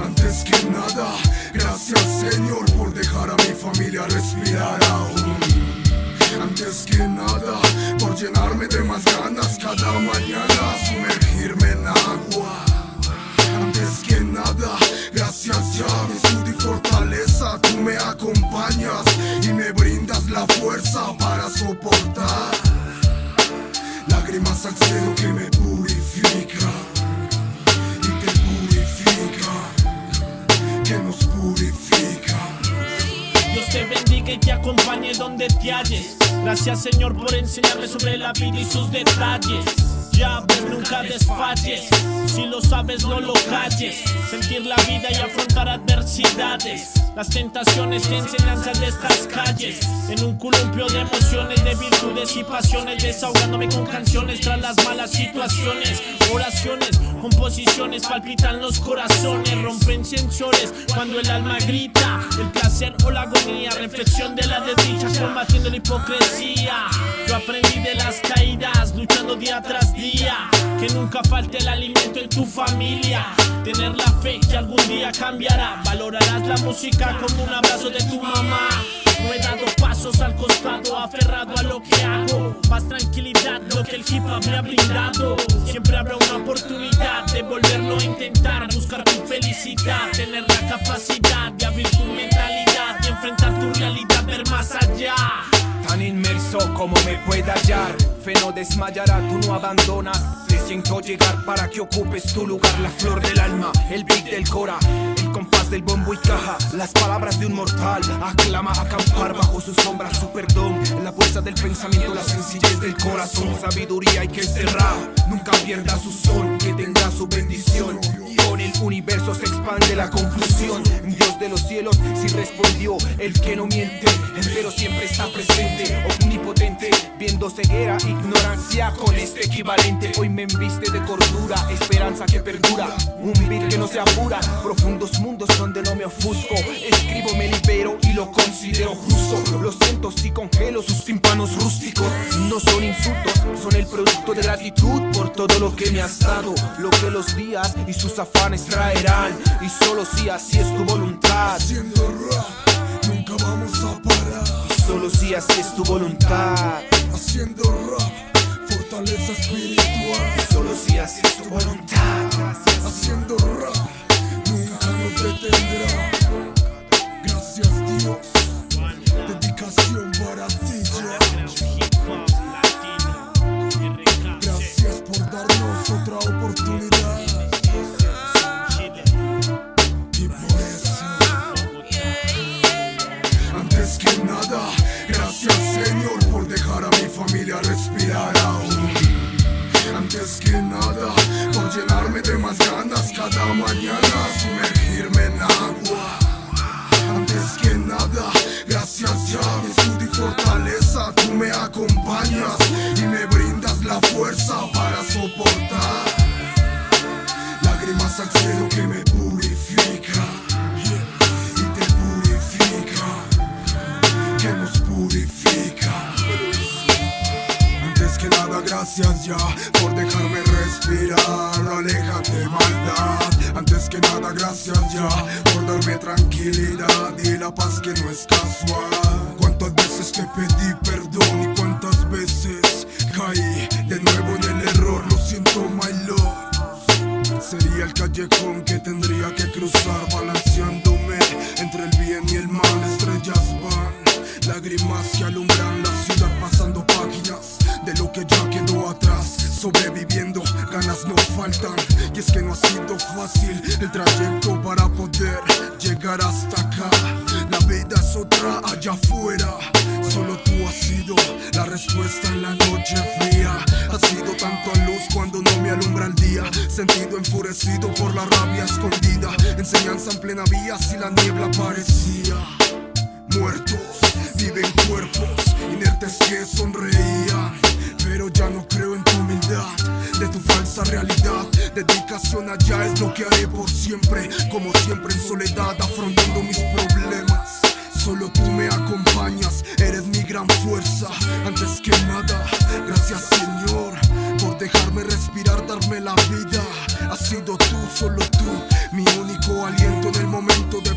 Antes que nada, gracias Señor por dejar a mi familia respirar aún. Antes que nada, por llenarme de más ganas cada mañana, sumergirme en agua. Antes que nada, gracias ya, mi escudo y fortaleza, tú me acompañas y me brindas la fuerza para soportar lágrimas al cielo que me purifica y te purifica, que nos purifica. Dios te bendiga y te acompañe donde te halles. Gracias Señor por enseñarme sobre la vida y sus detalles. Ya ves, nunca desfalles, si lo sabes no lo calles. Sentir la vida y afrontar adversidades, las tentaciones y enseñanzas de estas calles. En un columpio de emociones, de virtudes y pasiones, desahogándome con canciones tras las malas situaciones. Oraciones, composiciones, palpitan los corazones, rompen sensores cuando el alma grita. El placer o la agonía, reflexión de la desdicha, combatiendo la hipocresía. Yo aprendí de las caídas, luchando día tras día, que nunca falte el alimento en tu familia. Tener la fe que algún día cambiará. Valorarás la música como un abrazo de tu mamá. No he dado pasos al costado, aferrado a lo que hago. Más tranquilidad, lo que el hip hop me ha brindado. Siempre habrá una oportunidad de volverlo a intentar. Buscar tu felicidad, tener la capacidad de abrir tu mentalidad y enfrentar tu realidad, ver más allá. Tan inmerso como me pueda hallar, fe no desmayará, tú no abandonas. Te siento llegar para que ocupes tu lugar. La flor del alma, el beat del cora, el compás del bombo y caja, las palabras de un mortal. Aclama acampar bajo su sombra, su perdón, la fuerza del pensamiento, la sencillez del corazón. Sabiduría hay que encerrar, nunca pierda su sol, que tenga su bendición. Con el universo se expande la conclusión. Dios de los cielos sí respondió, el que no miente, pero siempre está presente, omnipotente, viendo ceguera, ignorancia con este equivalente. Hoy me embiste de cordura, esperanza que perdura, un beat que no se apura, profundos mundos donde no me ofusco. Escribo, me libero y lo considero justo. Lo siento si congelo sus tímpanos rústicos. No son insultos, son el producto de gratitud por todo lo que me has dado, lo que los días y sus afanes traerán, y solo si así es tu voluntad. Haciendo rap, nunca vamos a parar. Solo si así es tu voluntad. Haciendo rap, fortaleza espiritual. Solo si así es tu voluntad. Haciendo rap, nunca nos detendrá. Gracias Dios, dedicación para ti ya. Gracias por darnos otra oportunidad. Y por eso, antes que nada, gracias Señor por dejar a mi familia respirar aún. Antes que nada, por llenarme de más ganas cada mañana, sumergirme en agua. Antes que nada, gracias ya, mi escudo y fortaleza, tú me acompañas y me brindas la fuerza para soportar lágrimas al cielo que me purifica y te purifica, que nos purifica. Antes que nada, gracias ya por dejarme respirar, aléjate maldad. Antes que nada, gracias ya por darme tranquilidad y la paz que no es casual. Cuántas veces te pedí perdón y cuántas veces caí de nuevo en el error. Lo siento, my lord. Sería el callejón que tendría que cruzar, balanceándome entre el bien y el mal. Estrellas van, lágrimas que alumbran la ciudad, pasando páginas de lo que ya quedó atrás. Sobreviviendo, ganas no faltan, y es que no ha sido fácil el trayecto para poder llegar hasta acá. La vida es otra allá afuera, solo tú has sido la respuesta en la noche fría. Has sido tanto luz cuando no me alumbra el día, sentido enfurecido por la rabia escondida, enseñanza en plena vía si la niebla parecía. Muertos, viven cuerpos inertes que sonreían, pero ya no creo en tu humildad, de tu falsa realidad. Dedicación allá es lo que haré por siempre, como siempre en soledad, afrontando mis problemas. Solo tú me acompañas, eres mi gran fuerza. Antes que nada, gracias Señor por dejarme respirar, darme la vida. Has sido tú, solo tú, mi único aliento en el momento de